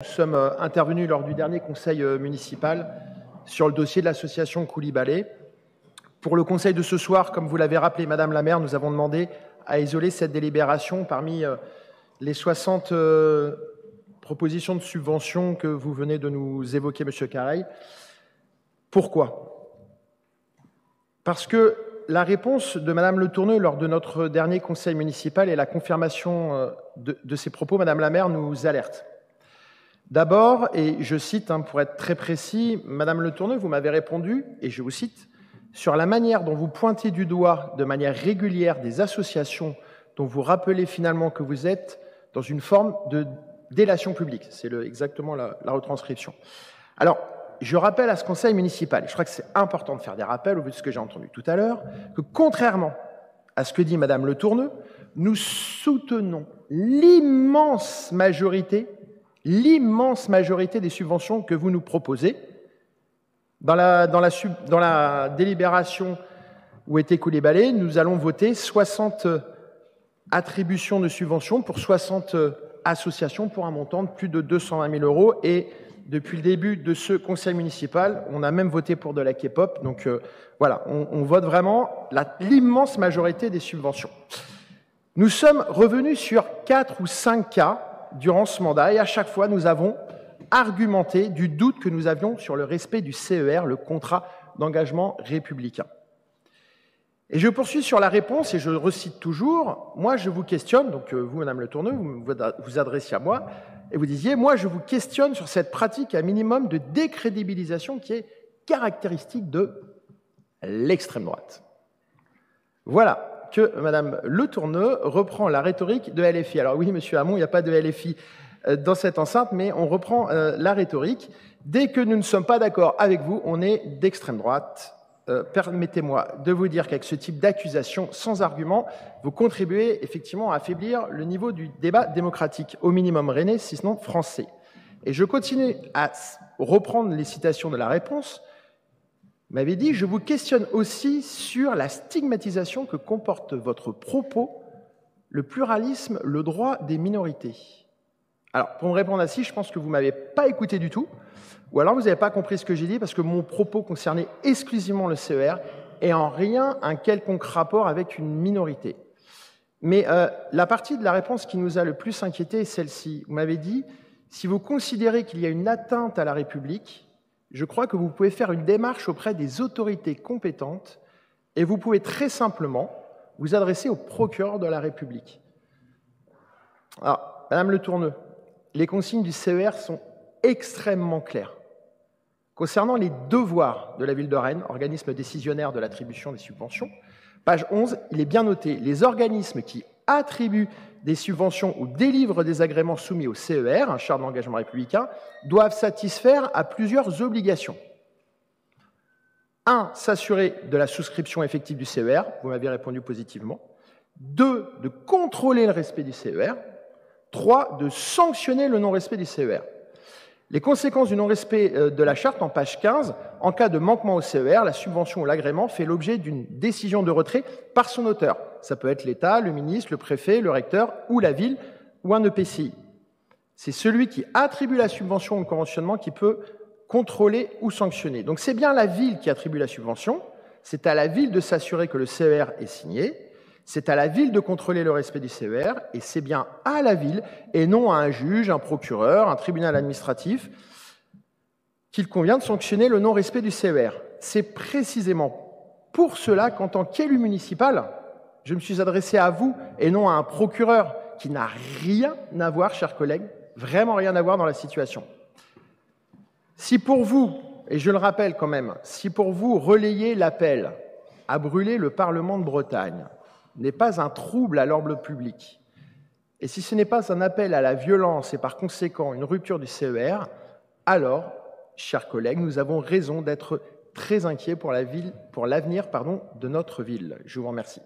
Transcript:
Nous sommes intervenus lors du dernier conseil municipal sur le dossier de l'association Coulibaly. Pour le conseil de ce soir, comme vous l'avez rappelé, Madame la maire, nous avons demandé à isoler cette délibération parmi les 60 propositions de subventions que vous venez de nous évoquer, Monsieur Carreil. Pourquoi? Parce que la réponse de Madame Le Tourneux lors de notre dernier conseil municipal et la confirmation de ces propos, Madame la maire, nous alerte. D'abord, et je cite, pour être très précis, Madame Le Tourneux, vous m'avez répondu, et je vous cite, « Sur la manière dont vous pointez du doigt de manière régulière des associations dont vous rappelez finalement que vous êtes dans une forme de délation publique. » C'est exactement la retranscription. Alors, je rappelle à ce conseil municipal, et je crois que c'est important de faire des rappels au vu de ce que j'ai entendu tout à l'heure, que contrairement à ce que dit Madame Le Tourneux, nous soutenons l'immense majorité des subventions que vous nous proposez. Dans la délibération où était Coulibaly, nous allons voter 60 attributions de subventions pour 60 associations pour un montant de plus de 220 000 €. Et depuis le début de ce conseil municipal, on a même voté pour de la K-pop. Donc voilà, on vote vraiment l'immense majorité des subventions. Nous sommes revenus sur 4 ou 5 cas durant ce mandat, et à chaque fois, nous avons argumenté du doute que nous avions sur le respect du CER, le contrat d'engagement républicain. Et je poursuis sur la réponse, et je recite toujours, moi je vous questionne, donc vous, Madame Le Tourneux, vous vous adressiez à moi, et vous disiez, moi je vous questionne sur cette pratique à minimum de décrédibilisation qui est caractéristique de l'extrême droite. Voilà que Madame Le Tourneux reprend la rhétorique de LFI. Alors oui, Monsieur Hamon, il n'y a pas de LFI dans cette enceinte, mais on reprend la rhétorique. Dès que nous ne sommes pas d'accord avec vous, on est d'extrême droite. Permettez-moi de vous dire qu'avec ce type d'accusation sans argument, vous contribuez effectivement à affaiblir le niveau du débat démocratique, au minimum rennais, si ce n'est français. Et je continue à reprendre les citations de la réponse. Vous m'avez dit, je vous questionne aussi sur la stigmatisation que comporte votre propos, le pluralisme, le droit des minorités. Alors, pour me répondre à ça, je pense que vous ne m'avez pas écouté du tout, ou alors vous n'avez pas compris ce que j'ai dit, parce que mon propos concernait exclusivement le CER et en rien un quelconque rapport avec une minorité. Mais la partie de la réponse qui nous a le plus inquiété est celle-ci. Vous m'avez dit, si vous considérez qu'il y a une atteinte à la République, je crois que vous pouvez faire une démarche auprès des autorités compétentes et vous pouvez très simplement vous adresser au procureur de la République. Alors, Madame Le Tourneux, les consignes du CER sont extrêmement claires. Concernant les devoirs de la ville de Rennes, organisme décisionnaire de l'attribution des subventions, page 11, il est bien noté, les organismes qui attribuent des subventions ou délivrent des agréments soumis au CER, un charte d'engagement républicain, doivent satisfaire à plusieurs obligations. 1. S'assurer de la souscription effective du CER, vous m'avez répondu positivement. 2. De contrôler le respect du CER. 3. De sanctionner le non-respect du CER. Les conséquences du non-respect de la charte en page 15, en cas de manquement au CER, la subvention ou l'agrément fait l'objet d'une décision de retrait par son auteur. Ça peut être l'État, le ministre, le préfet, le recteur ou la ville ou un EPCI. C'est celui qui attribue la subvention ou le conventionnement qui peut contrôler ou sanctionner. Donc c'est bien la ville qui attribue la subvention, c'est à la ville de s'assurer que le CER est signé, c'est à la ville de contrôler le respect du CER, et c'est bien à la ville, et non à un juge, un procureur, un tribunal administratif, qu'il convient de sanctionner le non-respect du CER. C'est précisément pour cela qu'en tant qu'élu municipal, je me suis adressé à vous, et non à un procureur qui n'a rien à voir, chers collègues, vraiment rien à voir dans la situation. Si pour vous, et je le rappelle quand même, si pour vous relayer l'appel à brûler le Parlement de Bretagne n'est pas un trouble à l'ordre public, et si ce n'est pas un appel à la violence et par conséquent une rupture du CER, alors, chers collègues, nous avons raison d'être très inquiets pour l'avenir de notre ville. Je vous remercie.